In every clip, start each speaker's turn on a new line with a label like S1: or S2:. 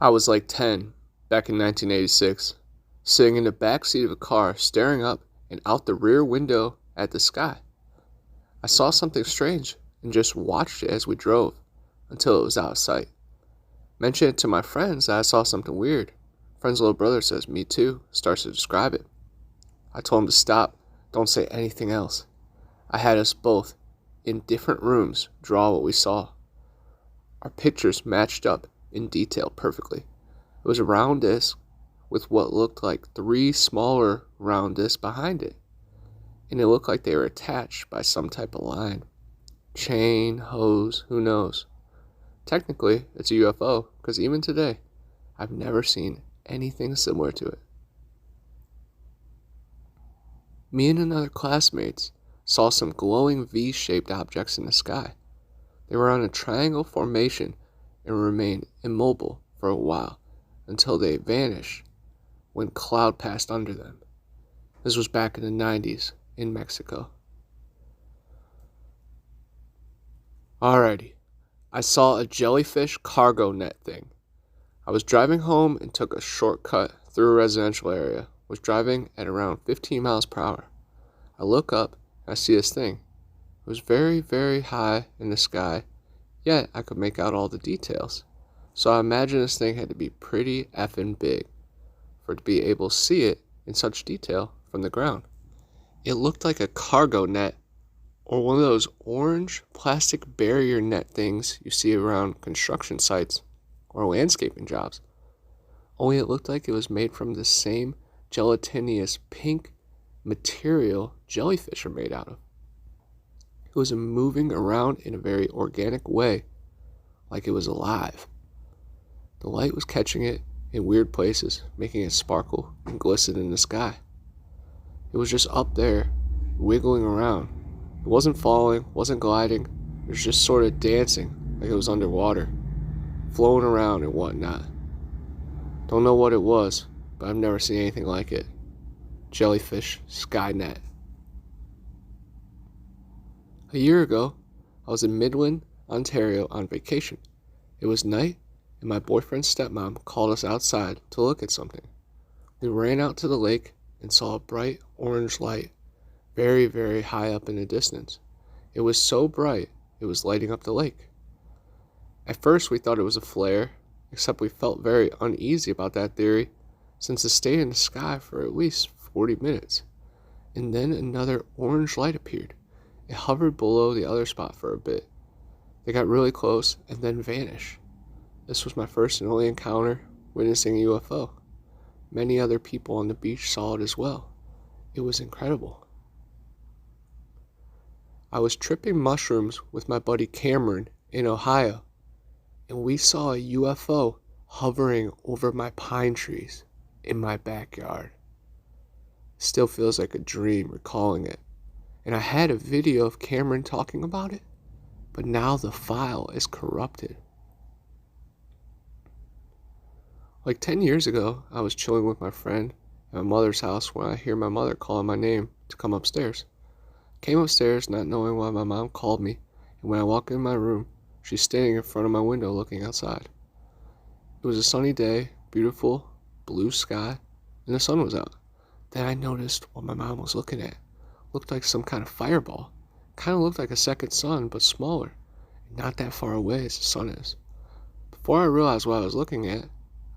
S1: I was like 10, back in 1986, sitting in the back seat of a car staring up and out the rear window at the sky. I saw something strange and just watched it as we drove until it was out of sight. Mentioned it to my friends that I saw something weird. Friend's little brother says, "Me too," starts to describe it. I told him to stop, don't say anything else. I had us both, in different rooms, draw what we saw. Our pictures matched up in detail perfectly. It was a round disc with what looked like three smaller round discs behind it, and it looked like they were attached by some type of line. Chain, hose, who knows? Technically, it's a UFO, because even today, I've never seen anything similar to it. Me and another classmates saw some glowing V-shaped objects in the sky. They were on a triangle formation and remained immobile for a while until they vanished when cloud passed under them. This was back in the 90s in Mexico. Alrighty, I saw a jellyfish cargo net thing. I was driving home and took a shortcut through a residential area. Was driving at around 15 miles per hour. I look up and I see this thing. It was very, very high in the sky, yet I could make out all the details. So I imagine this thing had to be pretty effing big for it to be able to see it in such detail from the ground. It looked like a cargo net or one of those orange plastic barrier net things you see around construction sites or landscaping jobs. Only it looked like it was made from the same gelatinous pink material jellyfish are made out of. It was moving around in a very organic way, like it was alive. The light was catching it in weird places, making it sparkle and glisten in the sky. It was just up there, wiggling around. It wasn't falling, wasn't gliding. It was just sort of dancing like it was underwater, flowing around and whatnot. Don't know what it was, but I've never seen anything like it. Jellyfish Skynet. A year ago, I was in Midland, Ontario on vacation. It was night, and my boyfriend's stepmom called us outside to look at something. We ran out to the lake and saw a bright orange light, very, very high up in the distance. It was so bright, it was lighting up the lake. At first, we thought it was a flare, except we felt very uneasy about that theory, since it stayed in the sky for at least 40 minutes. And then another orange light appeared. It hovered below the other spot for a bit. They got really close and then vanished. This was my first and only encounter witnessing a UFO. Many other people on the beach saw it as well. It was incredible. I was tripping mushrooms with my buddy Cameron in Ohio, and we saw a UFO hovering over my pine trees in my backyard. Still feels like a dream recalling it. And I had a video of Cameron talking about it, but now the file is corrupted. Like 10 years ago, I was chilling with my friend at my mother's house when I hear my mother calling my name to come upstairs. Came upstairs not knowing why my mom called me, and when I walk in my room, she's standing in front of my window looking outside. It was a sunny day, beautiful blue sky, and the sun was out. Then I noticed what my mom was looking at. Looked like some kind of fireball. Kind of looked like a second sun, but smaller, and not that far away as the sun is. Before I realized what I was looking at,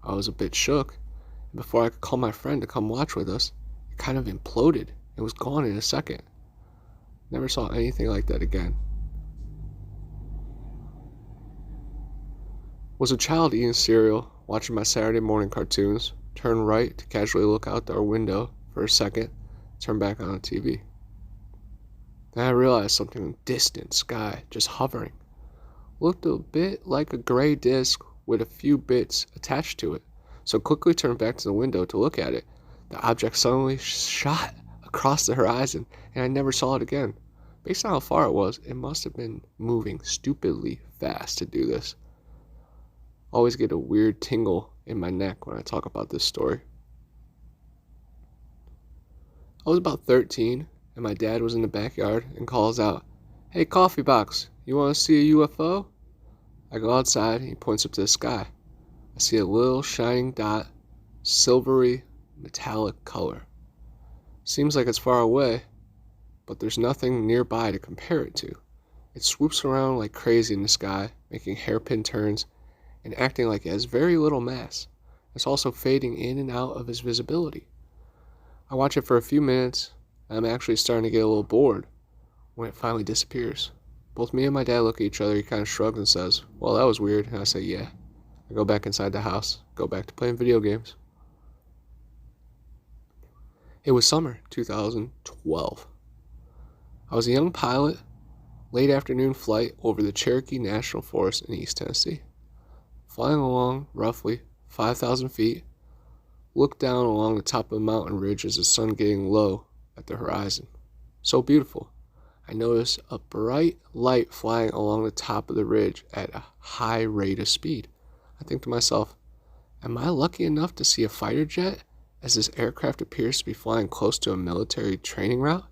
S1: I was a bit shook, and before I could call my friend to come watch with us, it kind of imploded and was gone in a second. Never saw anything like that again. Was a child eating cereal, watching my Saturday morning cartoons, turned right to casually look out our window for a second, turn back on the TV. Then I realized something in the distant sky, just hovering. Looked a bit like a gray disc with a few bits attached to it, so quickly turned back to the window to look at it. The object suddenly shot across the horizon, and I never saw it again. Based on how far it was, it must have been moving stupidly fast to do this. Always get a weird tingle in my neck when I talk about this story. I was about 13, and my dad was in the backyard and calls out, "Hey, coffee box, you want to see a UFO?" I go outside and he points up to the sky. I see a little shining dot, silvery, metallic color. Seems like it's far away, but there's nothing nearby to compare it to. It swoops around like crazy in the sky, making hairpin turns and acting like it has very little mass. It's also fading in and out of its visibility. I watch it for a few minutes, and I'm actually starting to get a little bored when it finally disappears. Both me and my dad look at each other. He kind of shrugs and says, "Well, that was weird." And I say, "Yeah." I go back inside the house, go back to playing video games. It was summer 2012. I was a young pilot, late afternoon flight over the Cherokee National Forest in East Tennessee. Flying along roughly 5,000 feet, looked down along the top of the mountain ridge as the sun getting low at the horizon. So beautiful. I noticed a bright light flying along the top of the ridge at a high rate of speed. I think to myself, am I lucky enough to see a fighter jet as this aircraft appears to be flying close to a military training route?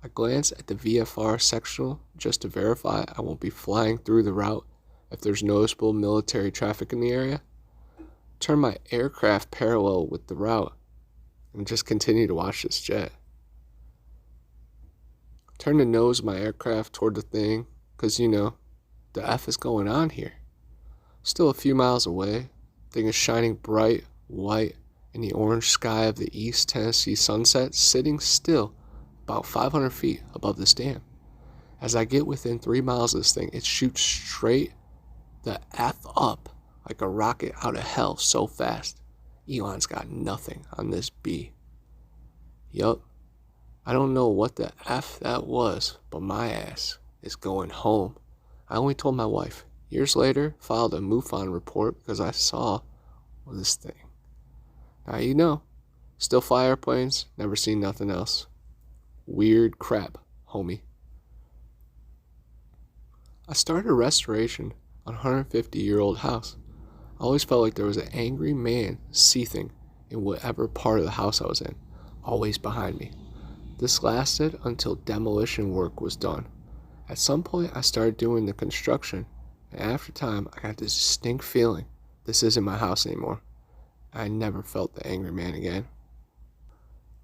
S1: I glance at the VFR sectional just to verify I won't be flying through the route if there's noticeable military traffic in the area. Turn my aircraft parallel with the route and just continue to watch this jet. Turn the nose of my aircraft toward the thing, because the F is going on here. Still a few miles away, the thing is shining bright white in the orange sky of the East Tennessee sunset, sitting still about 500 feet above this dam. As I get within 3 miles of this thing, it shoots straight the F up like a rocket out of hell so fast. Elon's got nothing on this B. Yup. I don't know what the F that was, but my ass is going home. I only told my wife. Years later, filed a MUFON report because I saw this thing. Now still fly airplanes, never seen nothing else. Weird crap, homie. I started a restoration on a 150-year-old house. I always felt like there was an angry man seething in whatever part of the house I was in, always behind me. This lasted until demolition work was done. At some point, I started doing the construction, and after time, I got this distinct feeling this isn't my house anymore. I never felt the angry man again.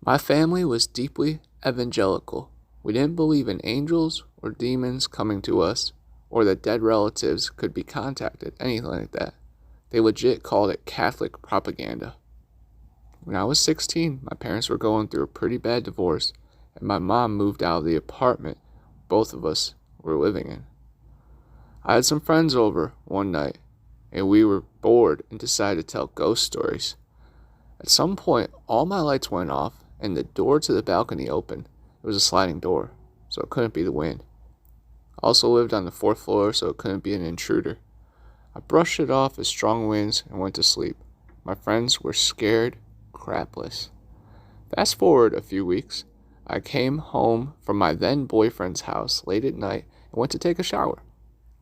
S1: My family was deeply evangelical. We didn't believe in angels or demons coming to us, or that dead relatives could be contacted, anything like that. They legit called it Catholic propaganda. When I was 16, my parents were going through a pretty bad divorce, and my mom moved out of the apartment both of us were living in. I had some friends over one night, and we were bored and decided to tell ghost stories. At some point, all my lights went off, and the door to the balcony opened. It was a sliding door, so it couldn't be the wind. I also lived on the 4th floor, so it couldn't be an intruder. I brushed it off as strong winds and went to sleep. My friends were scared crapless. Fast forward a few weeks, I came home from my then boyfriend's house late at night and went to take a shower.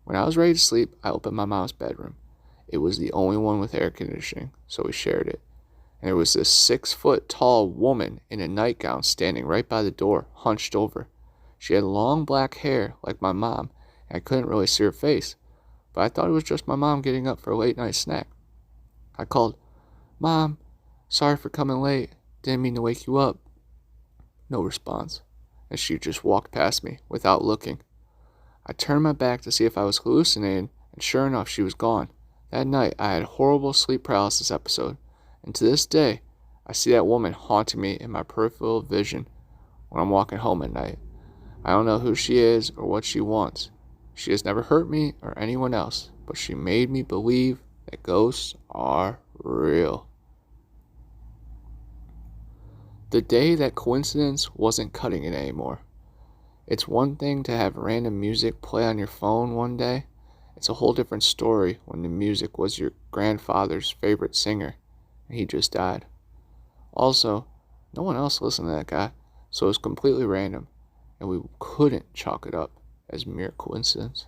S1: When I was ready to sleep, I opened my mom's bedroom. It was the only one with air conditioning, so we shared it. And there was this 6-foot tall woman in a nightgown standing right by the door, hunched over. She had long black hair like my mom, and I couldn't really see her face, but I thought it was just my mom getting up for a late night snack. I called, "Mom, sorry for coming late. Didn't mean to wake you up." No response, and she just walked past me without looking. I turned my back to see if I was hallucinating, and sure enough, she was gone. That night, I had a horrible sleep paralysis episode, and to this day, I see that woman haunting me in my peripheral vision when I'm walking home at night. I don't know who she is or what she wants. She has never hurt me or anyone else, but she made me believe that ghosts are real. The day that coincidence wasn't cutting it anymore. It's one thing to have random music play on your phone one day. It's a whole different story when the music was your grandfather's favorite singer and he just died. Also, no one else listened to that guy, so it was completely random, and we couldn't chalk it up as mere coincidence.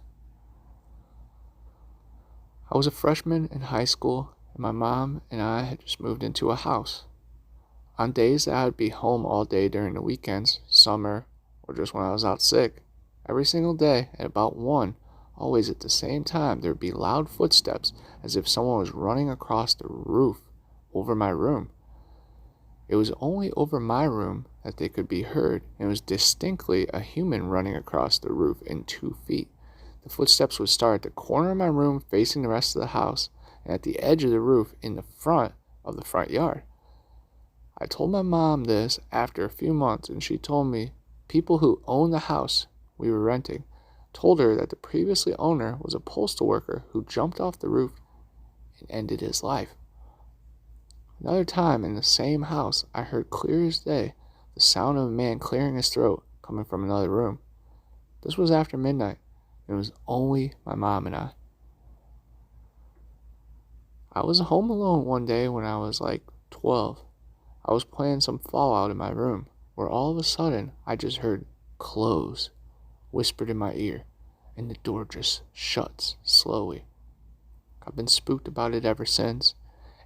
S1: I was a freshman in high school, and my mom and I had just moved into a house. On days that I would be home all day during the weekends, summer, or just when I was out sick, every single day at about 1, Always at the same time, there would be loud footsteps as if someone was running across the roof over my room. It was only over my room that they could be heard, and it was distinctly a human running across the roof in 2 feet. The footsteps would start at the corner of my room facing the rest of the house, and at the edge of the roof in the front of the front yard. I told my mom this after a few months, and she told me people who owned the house we were renting told her that the previous owner was a postal worker who jumped off the roof and ended his life. Another time in the same house, I heard clear as day the sound of a man clearing his throat coming from another room. This was after midnight, and it was only my mom and I. I was home alone one day when I was like 12. I was playing some Fallout in my room, where all of a sudden I just heard "close" whispered in my ear, and the door just shuts slowly. I've been spooked about it ever since,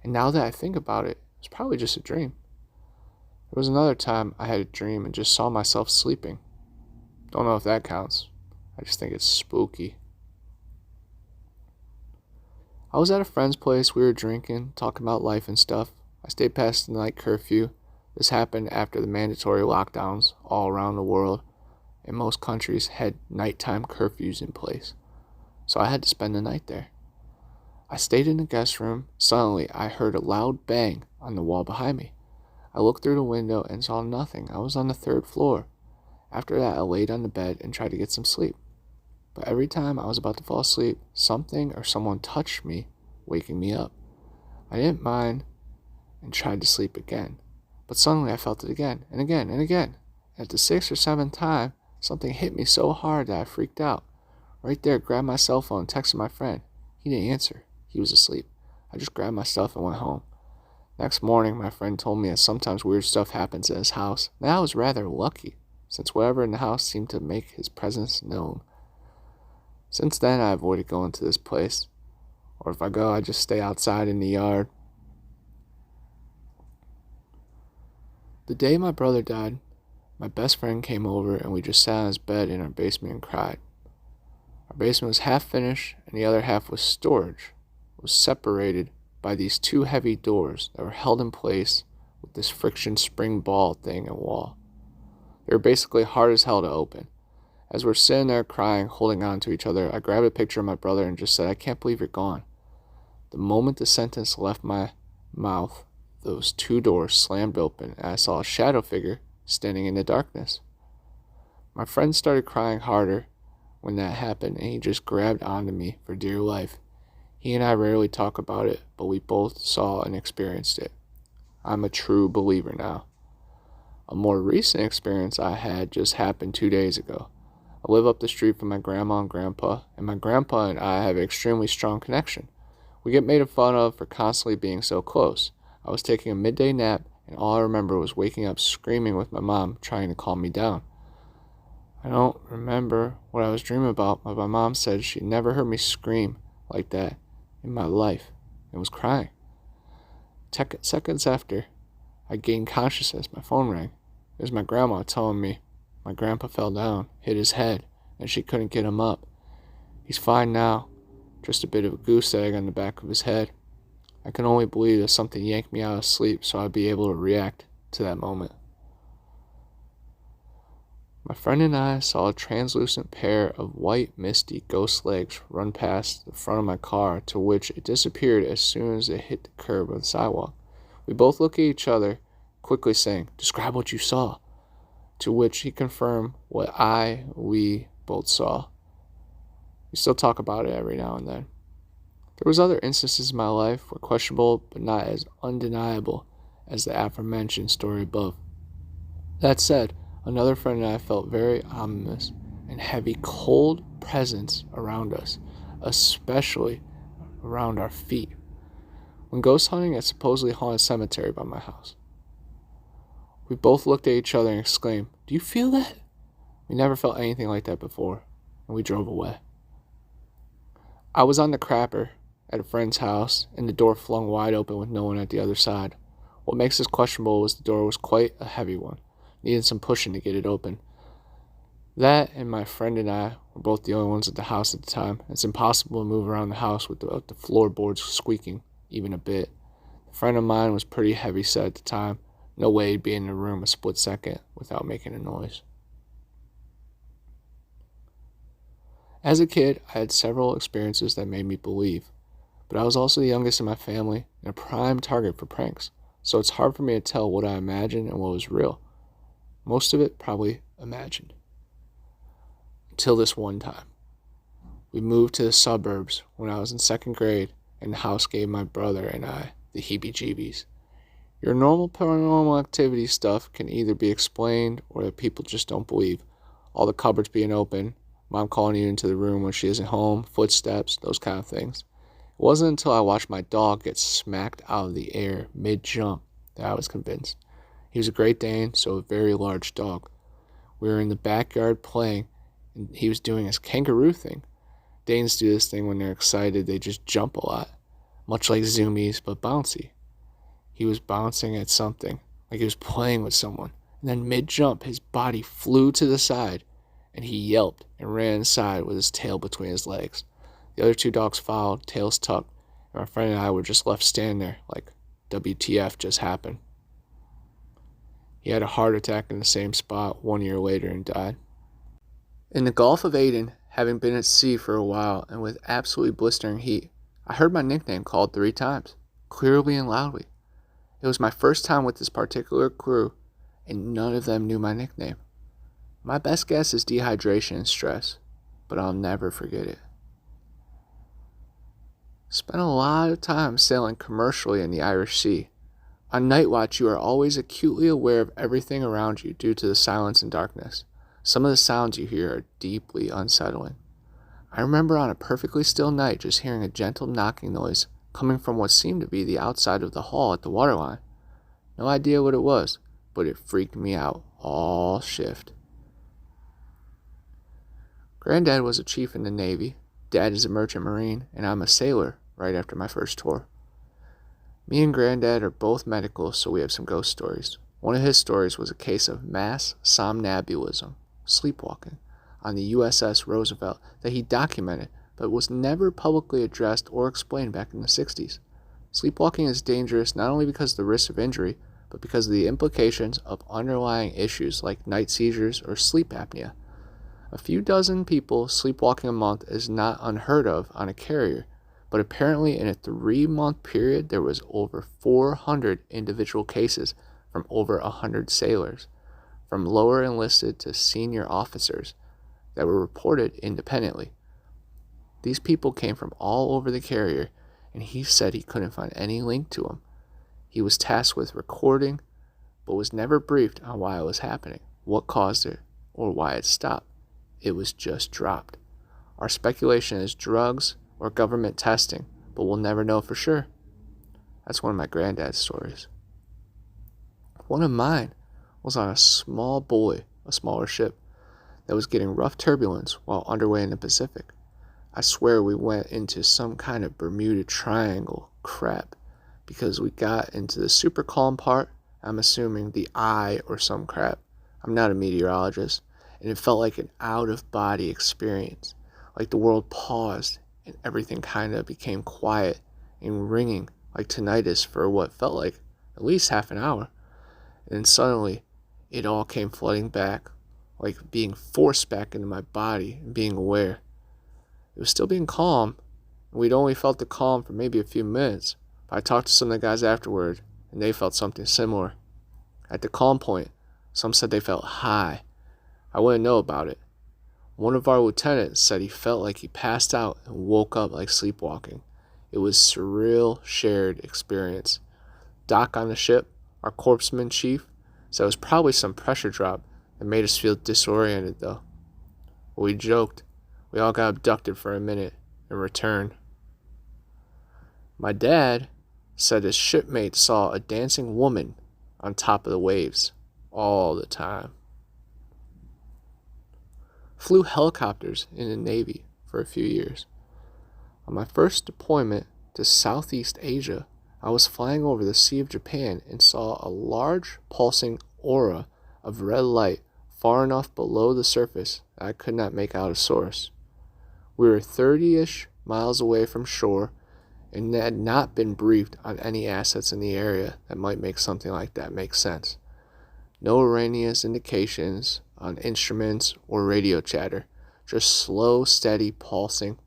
S1: and now that I think about it, it's probably just a dream. There was another time I had a dream and just saw myself sleeping. Don't know if that counts. I just think it's spooky. I was at a friend's place. We were drinking, talking about life and stuff. I stayed past the night curfew. This happened after the mandatory lockdowns all around the world, and most countries had nighttime curfews in place. So I had to spend the night there. I stayed in the guest room. Suddenly, I heard a loud bang on the wall behind me. I looked through the window and saw nothing. I was on the 3rd floor. After that, I laid on the bed and tried to get some sleep. But every time I was about to fall asleep, something or someone touched me, waking me up. I didn't mind and tried to sleep again. But suddenly I felt it again and again and again. And at the 6th or 7th time, something hit me so hard that I freaked out. Right there, grabbed my cell phone and texted my friend. He didn't answer. He was asleep. I just grabbed my stuff and went home. Next morning, my friend told me that sometimes weird stuff happens at his house. And I was rather lucky, since whatever in the house seemed to make his presence known. Since then, I avoided going to this place. Or if I go, I just stay outside in the yard. The day my brother died, my best friend came over and we just sat on his bed in our basement and cried. Our basement was half finished and the other half was storage. It was separated by these 2 heavy doors that were held in place with this friction spring ball thing and wall. They were basically hard as hell to open. As we're sitting there crying, holding on to each other, I grabbed a picture of my brother and just said, "I can't believe you're gone." The moment the sentence left my mouth, those 2 doors slammed open and I saw a shadow figure standing in the darkness. My friend started crying harder when that happened, and he just grabbed onto me for dear life. He and I rarely talk about it, but we both saw and experienced it. I'm a true believer now. A more recent experience I had just happened 2 days ago. I live up the street from my grandma and grandpa, and my grandpa and I have an extremely strong connection. We get made fun of for constantly being so close. I was taking a midday nap, and all I remember was waking up screaming with my mom trying to calm me down. I don't remember what I was dreaming about, but my mom said she'd never heard me scream like that in my life and was crying. Seconds after I gained consciousness, my phone rang. It was my grandma telling me my grandpa fell down, hit his head, and she couldn't get him up. He's fine now, just a bit of a goose egg on the back of his head. I can only believe that something yanked me out of sleep so I'd be able to react to that moment. My friend and I saw a translucent pair of white, misty ghost legs run past the front of my car, to which it disappeared as soon as it hit the curb of the sidewalk. We both looked at each other, quickly saying, "Describe what you saw," to which he confirmed what we both saw. We still talk about it every now and then. There was other instances in my life were questionable, but not as undeniable as the aforementioned story above. That said, another friend and I felt very ominous and heavy, cold presence around us, especially around our feet, when ghost hunting at supposedly haunted cemetery by my house. We both looked at each other and exclaimed, "Do you feel that?" We never felt anything like that before, and we drove away. I was on the crapper at a friend's house, and the door flung wide open with no one at the other side. What makes this questionable was the door was quite a heavy one, needed some pushing to get it open. That and my friend and I were both the only ones at the house at the time. It's impossible to move around the house without the floorboards squeaking even a bit. A friend of mine was pretty heavy set at the time. No way he'd be in the room a split second without making a noise. As a kid, I had several experiences that made me believe, but I was also the youngest in my family and a prime target for pranks, so it's hard for me to tell what I imagined and what was real. Most of it probably imagined. Until this one time. We moved to the suburbs when I was in second grade, and the house gave my brother and I the heebie-jeebies. Your normal paranormal activity stuff can either be explained or that people just don't believe. All the cupboards being open, mom calling you into the room when she isn't home, footsteps, those kind of things. It wasn't until I watched my dog get smacked out of the air mid-jump that I was convinced. He was a Great Dane, so a very large dog. We were in the backyard playing, and he was doing his kangaroo thing. Danes do this thing when they're excited, they just jump a lot, much like zoomies, but bouncy. He was bouncing at something, like he was playing with someone, and then mid-jump, his body flew to the side, and he yelped and ran inside with his tail between his legs. The other two dogs followed, tails tucked, and my friend and I were just left standing there, like WTF just happened. He had a heart attack in the same spot 1 year later and died. In the Gulf of Aden, having been at sea for a while and with absolutely blistering heat, I heard my nickname called 3 times, clearly and loudly. It was my first time with this particular crew, and none of them knew my nickname. My best guess is dehydration and stress, but I'll never forget it. Spent a lot of time sailing commercially in the Irish Sea. On night watch, you are always acutely aware of everything around you due to the silence and darkness. Some of the sounds you hear are deeply unsettling. I remember on a perfectly still night just hearing a gentle knocking noise coming from what seemed to be the outside of the hall at the waterline. No idea what it was, but it freaked me out all shift. Granddad was a chief in the Navy, Dad is a merchant marine, and I'm a sailor right after my first tour. Me and Granddad are both medical, so we have some ghost stories. One of his stories was a case of mass somnambulism, sleepwalking, on the USS Roosevelt that he documented but was never publicly addressed or explained back in the 60s. Sleepwalking is dangerous not only because of the risk of injury, but because of the implications of underlying issues like night seizures or sleep apnea. A few dozen people sleepwalking a month is not unheard of on a carrier, but apparently in a 3-month period there was over 400 individual cases from over 100 sailors, from lower enlisted to senior officers, that were reported independently. These people came from all over the carrier, and he said he couldn't find any link to them. He was tasked with recording, but was never briefed on why it was happening, what caused it, or why it stopped. It was just dropped. Our speculation is drugs or government testing, but we'll never know for sure. That's one of my granddad's stories. One of mine was on a small buoy, a smaller ship, that was getting rough turbulence while underway in the Pacific. I swear we went into some kind of Bermuda Triangle crap because we got into the super calm part, I'm assuming the eye or some crap. I'm not a meteorologist, and it felt like an out-of-body experience, like the world paused and everything kind of became quiet and ringing like tinnitus for what felt like at least half an hour. And then suddenly, it all came flooding back, like being forced back into my body and being aware. It was still being calm, and we'd only felt the calm for maybe a few minutes, but I talked to some of the guys afterward, and they felt something similar. At the calm point, some said they felt high. I wouldn't know about it. One of our lieutenants said he felt like he passed out and woke up like sleepwalking. It was a surreal, shared experience. Doc on the ship, our corpsman chief, said it was probably some pressure drop that made us feel disoriented though. We joked. We all got abducted for a minute and returned. My dad said his shipmate saw a dancing woman on top of the waves all the time. Flew helicopters in the Navy for a few years. On my first deployment to Southeast Asia, I was flying over the Sea of Japan and saw a large pulsing aura of red light far enough below the surface that I could not make out a source. We were 30-ish miles away from shore and had not been briefed on any assets in the area that might make something like that make sense. No erroneous indications on instruments or radio chatter, just slow, steady, pulsing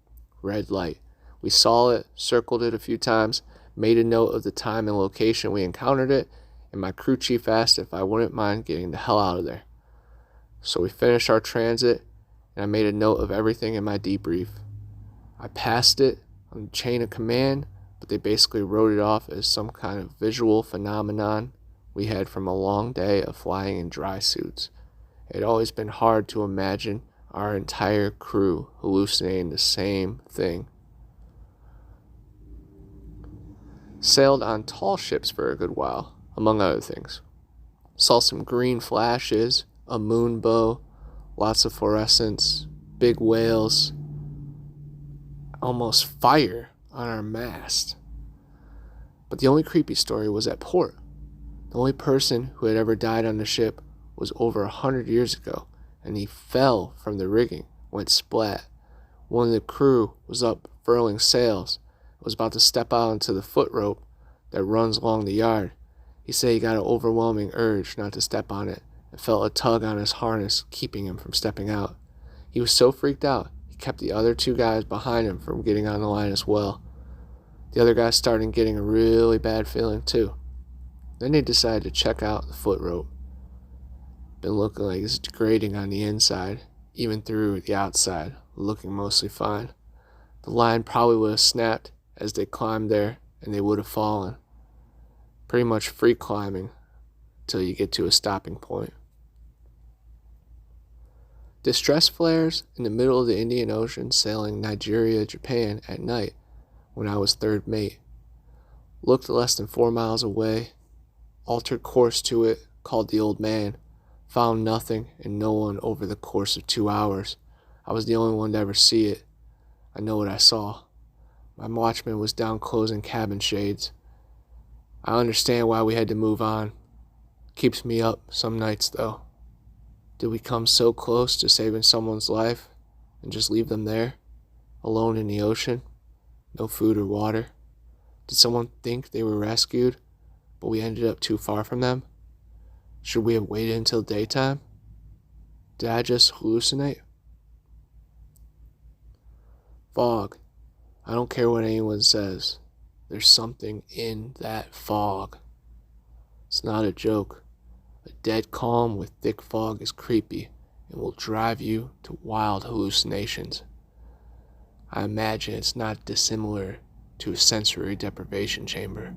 S1: red light. We saw it, circled it a few times, made a note of the time and location we encountered it, and my crew chief asked if I wouldn't mind getting the hell out of there. So we finished our transit, and I made a note of everything in my debrief. I passed it on the chain of command, but they basically wrote it off as some kind of visual phenomenon we had from a long day of flying in dry suits. It had always been hard to imagine our entire crew hallucinating the same thing. Sailed on tall ships for a good while, among other things. Saw some green flashes, a moon bow, lots of fluorescence, big whales, almost fire on our mast. But the only creepy story was at port. The only person who had ever died on the ship was over 100 years ago, and he fell from the rigging, went splat. One of the crew was up furling sails, was about to step out onto the foot rope that runs along the yard. He said he got an overwhelming urge not to step on it and felt a tug on his harness keeping him from stepping out. He was so freaked out, he kept the other two guys behind him from getting on the line as well. The other guys started getting a really bad feeling too. Then they decided to check out the foot rope. Been looking like it's degrading on the inside, even through the outside, looking mostly fine. The line probably would have snapped as they climbed there, and they would have fallen. Pretty much free climbing till you get to a stopping point. Distress flares in the middle of the Indian Ocean sailing Nigeria, Japan at night when I was third mate. Looked less than 4 miles away, altered course to it, called the old man, found nothing and no one over the course of 2 hours. I was the only one to ever see it. I know what I saw. My watchman was down closing cabin shades. I understand why we had to move on. Keeps me up some nights though. Did we come so close to saving someone's life and just leave them there, alone in the ocean? No food or water? Did someone think they were rescued, but we ended up too far from them? Should we have waited until daytime? Did I just hallucinate? Fog. I don't care what anyone says. There's something in that fog. It's not a joke. A dead calm with thick fog is creepy and will drive you to wild hallucinations. I imagine it's not dissimilar to a sensory deprivation chamber.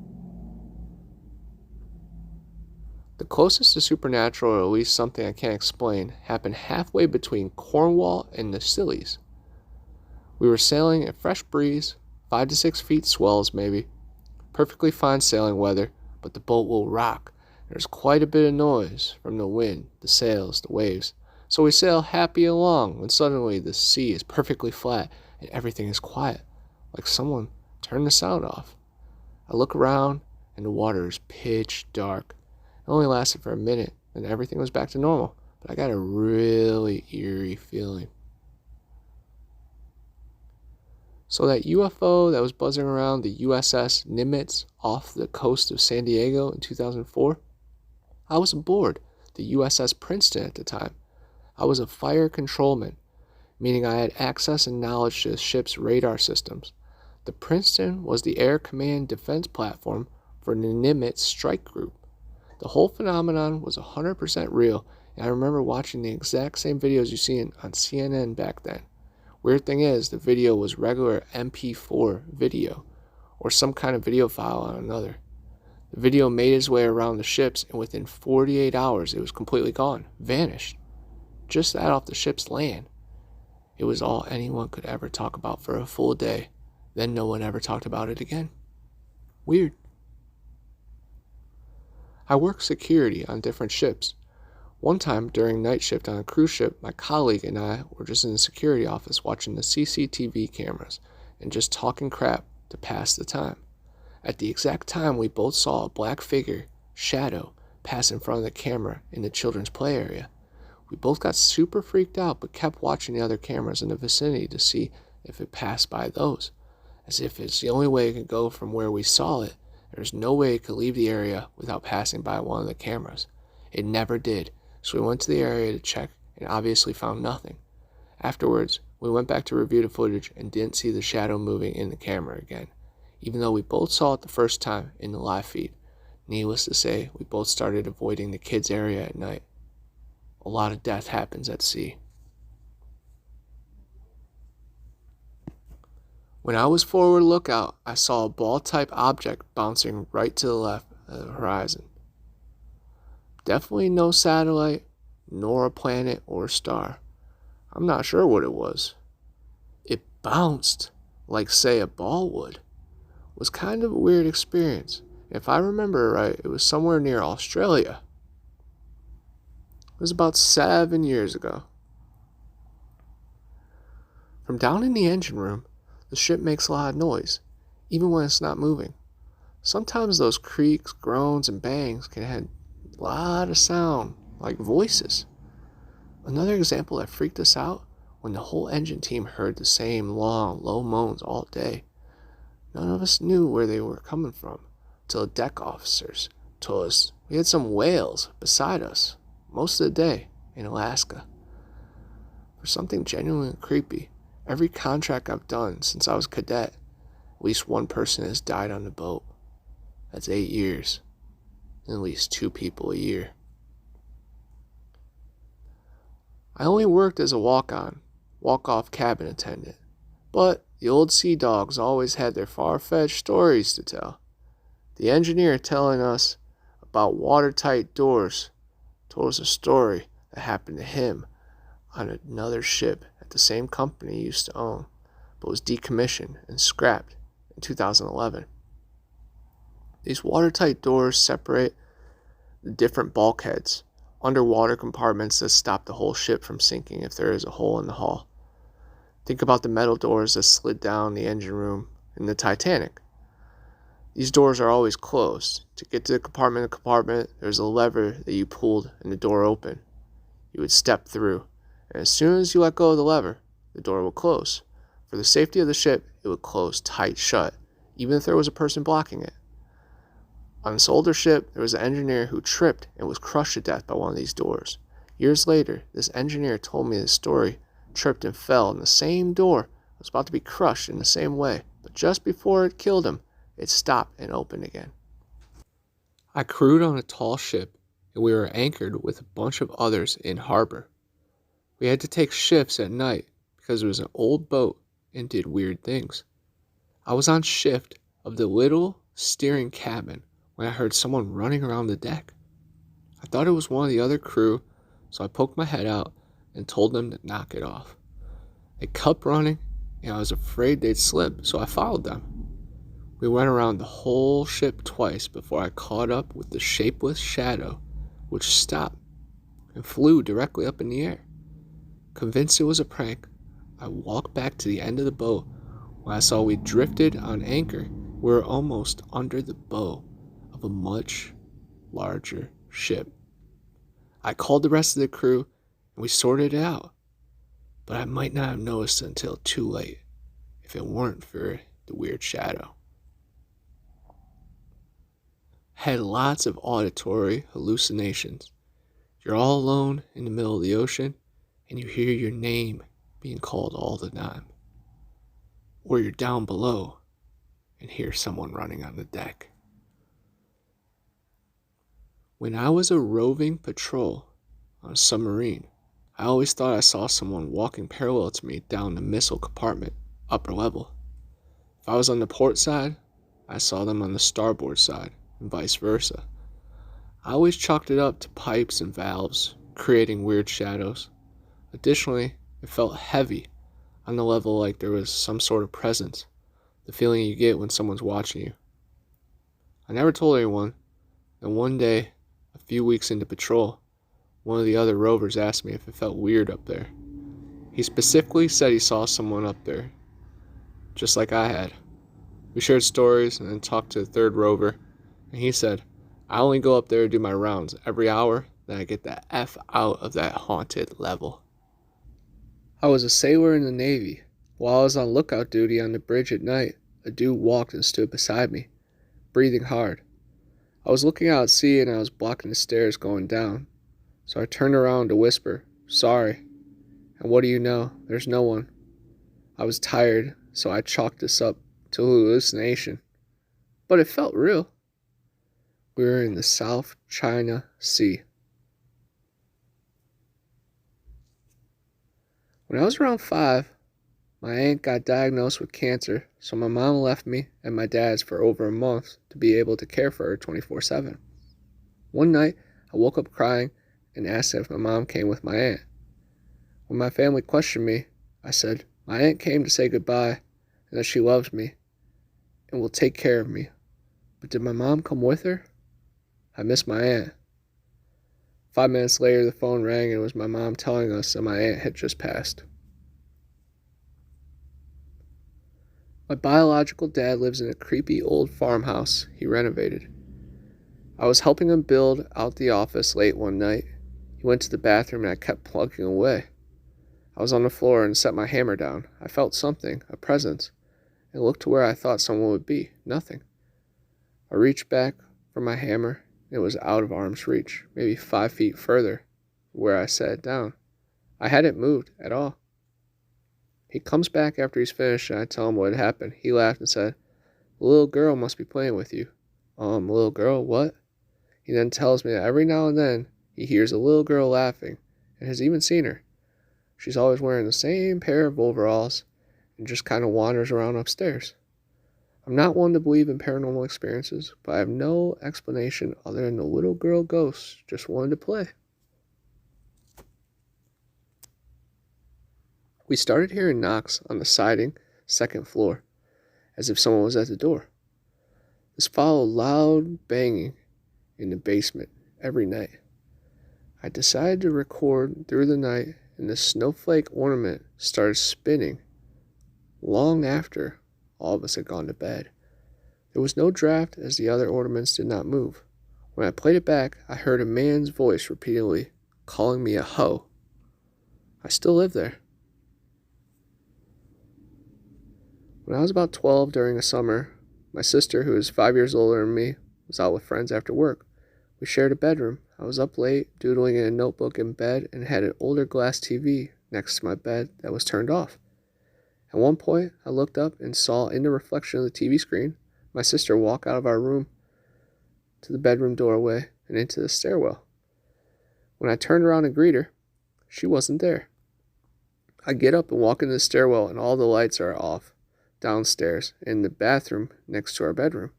S1: The closest to supernatural, or at least something I can't explain, happened halfway between Cornwall and the Scillies. We were sailing a fresh breeze, 5 to 6 feet swells maybe. Perfectly fine sailing weather, but the boat will rock. There's quite a bit of noise from the wind, the sails, the waves. So we sail happy along when suddenly the sea is perfectly flat and everything is quiet, like someone turned the sound off. I look around and the water is pitch dark. It only lasted for a minute, and everything was back to normal, but I got a really eerie feeling. So that UFO that was buzzing around the USS Nimitz off the coast of San Diego in 2004, I was aboard the USS Princeton at the time. I was a fire controlman, meaning I had access and knowledge to the ship's radar systems. The Princeton was the Air Command defense platform for the Nimitz strike group. The whole phenomenon was 100% real, and I remember watching the exact same videos you see on CNN back then. Weird thing is, the video was regular MP4 video, or some kind of video file on another. The video made its way around the ships, and within 48 hours it was completely gone, vanished. Just that off the ship's land. It was all anyone could ever talk about for a full day. Then no one ever talked about it again. Weird. I worked security on different ships. One time during night shift on a cruise ship, my colleague and I were just in the security office watching the CCTV cameras and just talking crap to pass the time. At the exact time, we both saw a black figure, shadow, pass in front of the camera in the children's play area. We both got super freaked out, but kept watching the other cameras in the vicinity to see if it passed by those, as if it's the only way it could go from where we saw it. There's no way it could leave the area without passing by one of the cameras. It never did, so we went to the area to check and obviously found nothing. Afterwards, we went back to review the footage and didn't see the shadow moving in the camera again, even though we both saw it the first time in the live feed. Needless to say, we both started avoiding the kids' area at night. A lot of death happens at sea. When I was forward lookout, I saw a ball-type object bouncing right to the left of the horizon. Definitely no satellite, nor a planet or star. I'm not sure what it was. It bounced like, say, a ball would. It was kind of a weird experience. If I remember right, it was somewhere near Australia. It was about 7 years ago. From down in the engine room, the ship makes a lot of noise, even when it's not moving. Sometimes those creaks, groans, and bangs can have a lot of sound, like voices. Another example that freaked us out, when the whole engine team heard the same long, low moans all day. None of us knew where they were coming from, till the deck officers told us we had some whales beside us most of the day in Alaska. For something genuinely creepy, every contract I've done since I was a cadet, at least one person has died on the boat. That's 8 years, and at least 2 people a year. I only worked as a walk-off cabin attendant, but the old sea dogs always had their far-fetched stories to tell. The engineer telling us about watertight doors told us a story that happened to him on another ship at the same company he used to own, but was decommissioned and scrapped in 2011. These watertight doors separate the different bulkheads, underwater compartments that stop the whole ship from sinking if there is a hole in the hull. Think about the metal doors that slid down the engine room in the Titanic. These doors are always closed. To get to compartment, there's a lever that you pulled and the door opened. You would step through, and as soon as you let go of the lever, the door will close. For the safety of the ship, it would close tight shut, even if there was a person blocking it. On this older ship, there was an engineer who tripped and was crushed to death by one of these doors. Years later, this engineer told me this story, tripped and fell, and the same door was about to be crushed in the same way, but just before it killed him, it stopped and opened again. I crewed on a tall ship, and we were anchored with a bunch of others in harbor. We had to take shifts at night because it was an old boat and did weird things. I was on shift of the little steering cabin when I heard someone running around the deck. I thought it was one of the other crew, so I poked my head out and told them to knock it off. They kept running, and I was afraid they'd slip, so I followed them. We went around the whole ship twice before I caught up with the shapeless shadow, which stopped and flew directly up in the air. Convinced it was a prank, I walked back to the end of the boat. When I saw we drifted on anchor, we were almost under the bow of a much larger ship. I called the rest of the crew, and we sorted it out, but I might not have noticed until too late if it weren't for the weird shadow. Had lots of auditory hallucinations. You're all alone in the middle of the ocean, and you hear your name being called all the time. Or you're down below and hear someone running on the deck. When I was a roving patrol on a submarine, I always thought I saw someone walking parallel to me down the missile compartment, upper level. If I was on the port side, I saw them on the starboard side, and vice versa. I always chalked it up to pipes and valves, creating weird shadows. Additionally, it felt heavy, on the level like there was some sort of presence, the feeling you get when someone's watching you. I never told anyone, and one day, a few weeks into patrol, one of the other rovers asked me if it felt weird up there. He specifically said he saw someone up there, just like I had. We shared stories and then talked to the third rover, and he said, I only go up there to do my rounds every hour, then I get the F out of that haunted level. I was a sailor in the Navy. While I was on lookout duty on the bridge at night, a dude walked and stood beside me, breathing hard. I was looking out at sea and I was blocking the stairs going down, so I turned around to whisper, "Sorry." And what do you know? There's no one. I was tired, so I chalked this up to hallucination. But it felt real. We were in the South China Sea. When I was around 5, my aunt got diagnosed with cancer, so my mom left me and my dad's for over a month to be able to care for her 24/7. One night, I woke up crying and asked if my mom came with my aunt. When my family questioned me, I said, my aunt came to say goodbye and that she loves me and will take care of me. But did my mom come with her? I miss my aunt. 5 minutes later, the phone rang and it was my mom telling us that my aunt had just passed. My biological dad lives in a creepy old farmhouse he renovated. I was helping him build out the office late one night. He went to the bathroom and I kept plugging away. I was on the floor and set my hammer down. I felt something, a presence, and looked to where I thought someone would be. Nothing. I reached back for my hammer. It was out of arm's reach, maybe 5 feet further, where I set it down. I hadn't moved at all. He comes back after he's finished and I tell him what had happened. He laughed and said, "The little girl must be playing with you." Little girl, what? He then tells me that every now and then he hears a little girl laughing and has even seen her. She's always wearing the same pair of overalls and just kind of wanders around upstairs. I'm not one to believe in paranormal experiences, but I have no explanation other than the little girl ghost just wanted to play. We started hearing knocks on the siding, second floor, as if someone was at the door. This followed loud banging in the basement every night. I decided to record through the night, and the snowflake ornament started spinning long after all of us had gone to bed. There was no draft as the other ornaments did not move. When I played it back, I heard a man's voice repeatedly calling me a hoe. I still live there. When I was about 12 during a summer, my sister, who is 5 years older than me, was out with friends after work. We shared a bedroom. I was up late, doodling in a notebook in bed, and had an older glass TV next to my bed that was turned off. At one point, I looked up and saw in the reflection of the TV screen my sister walk out of our room to the bedroom doorway and into the stairwell. When I turned around and greeted her, she wasn't there. I get up and walk into the stairwell, and all the lights are off downstairs in the bathroom next to our bedroom.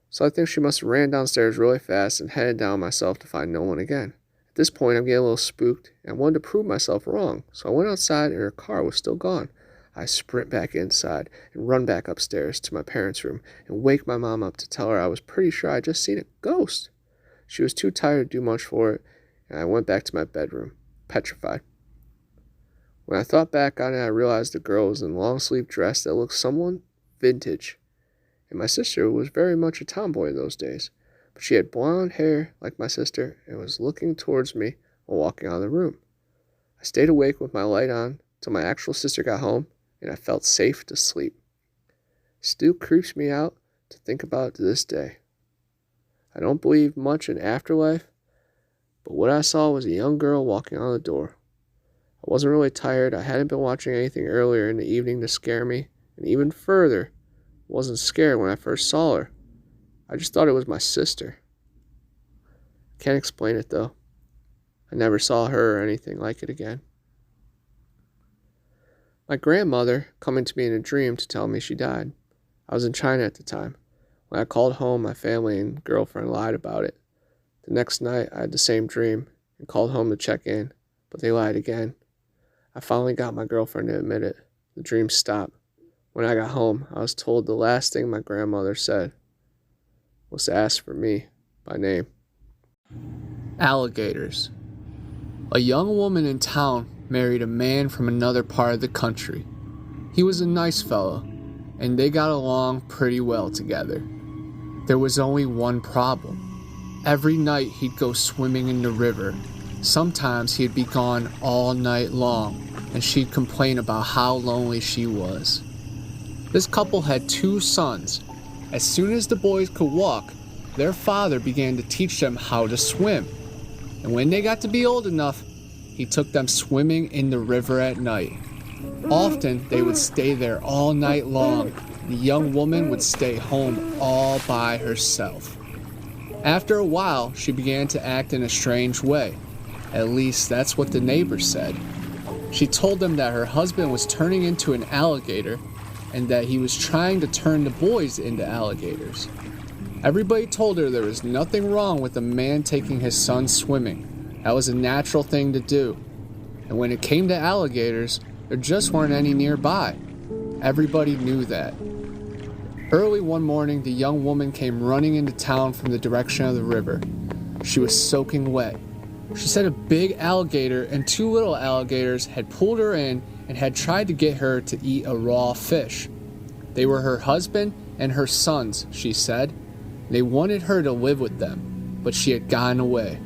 S1: So I think she must have ran downstairs really fast and headed down myself to find no one again. At this point, I'm getting a little spooked and wanted to prove myself wrong, so I went outside and her car was still gone. I sprint back inside and run back upstairs to my parents' room and wake my mom up to tell her I was pretty sure I'd just seen a ghost. She was too tired to do much for it, and I went back to my bedroom, petrified. When I thought back on it, I realized the girl was in a long-sleeve dress that looked somewhat vintage, and my sister was very much a tomboy in those days, but she had blonde hair like my sister and was looking towards me while walking out of the room. I stayed awake with my light on till my actual sister got home, and I felt safe to sleep. Still creeps me out to think about it to this day. I don't believe much in afterlife, but what I saw was a young girl walking out the door. I wasn't really tired. I hadn't been watching anything earlier in the evening to scare me, and even further, wasn't scared when I first saw her. I just thought it was my sister. Can't explain it though. I never saw her or anything like it again. My grandmother coming to me in a dream to tell me she died. I was in China at the time. When I called home, my family and girlfriend lied about it. The next night, I had the same dream and called home to check in, but they lied again. I finally got my girlfriend to admit it. The dream stopped. When I got home, I was told the last thing my grandmother said was to ask for me by name. Alligators. A young woman in town married a man from another part of the country. He was a nice fellow, and they got along pretty well together. There was only one problem. Every night he'd go swimming in the river. Sometimes he'd be gone all night long, and she'd complain about how lonely she was. This couple had 2 sons. As soon as the boys could walk, their father began to teach them how to swim. And when they got to be old enough, he took them swimming in the river at night. Often they would stay there all night long. The young woman would stay home all by herself. After a while, she began to act in a strange way. At least that's what the neighbors said. She told them that her husband was turning into an alligator and that he was trying to turn the boys into alligators. Everybody told her there was nothing wrong with a man taking his son swimming. That was a natural thing to do. And when it came to alligators, there just weren't any nearby. Everybody knew that. Early one morning, the young woman came running into town from the direction of the river. She was soaking wet. She said a big alligator and 2 little alligators had pulled her in and had tried to get her to eat a raw fish. They were her husband and her sons, she said. They wanted her to live with them, but she had gotten away.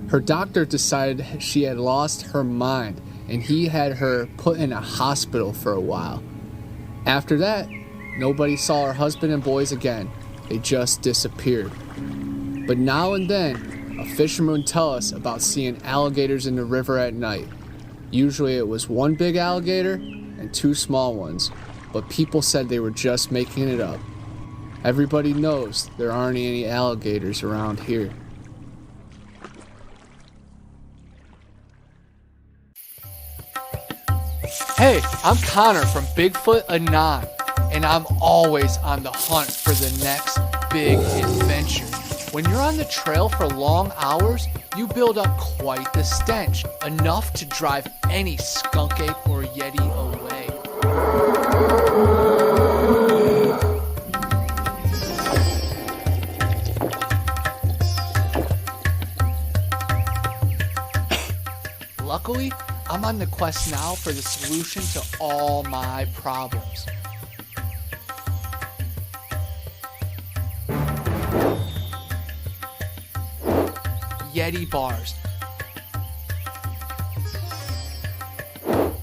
S1: Her doctor decided she had lost her mind, and he had her put in a hospital for a while. After that, nobody saw her husband and boys again. They just disappeared. But now and then, a fisherman would tell us about seeing alligators in the river at night. Usually it was 1 big alligator and 2 small ones, but people said they were just making it up. Everybody knows there aren't any alligators around here. Hey, I'm Connor from Bigfoot Anon, and I'm always on the hunt for the next big adventure. When you're on the trail for long hours, you build up quite the stench, enough to drive any skunk ape or yeti away. Luckily, I'm on the quest now for the solution to all my problems. Yeti bars.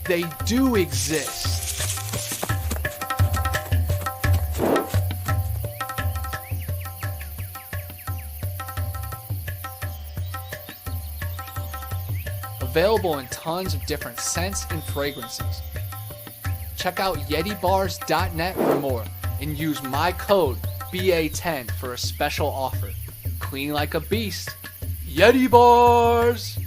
S1: They do exist. Available in tons of different scents and fragrances. Check out YetiBars.net for more and use my code BA10 for a special offer. Clean like a beast. Yeti Bars!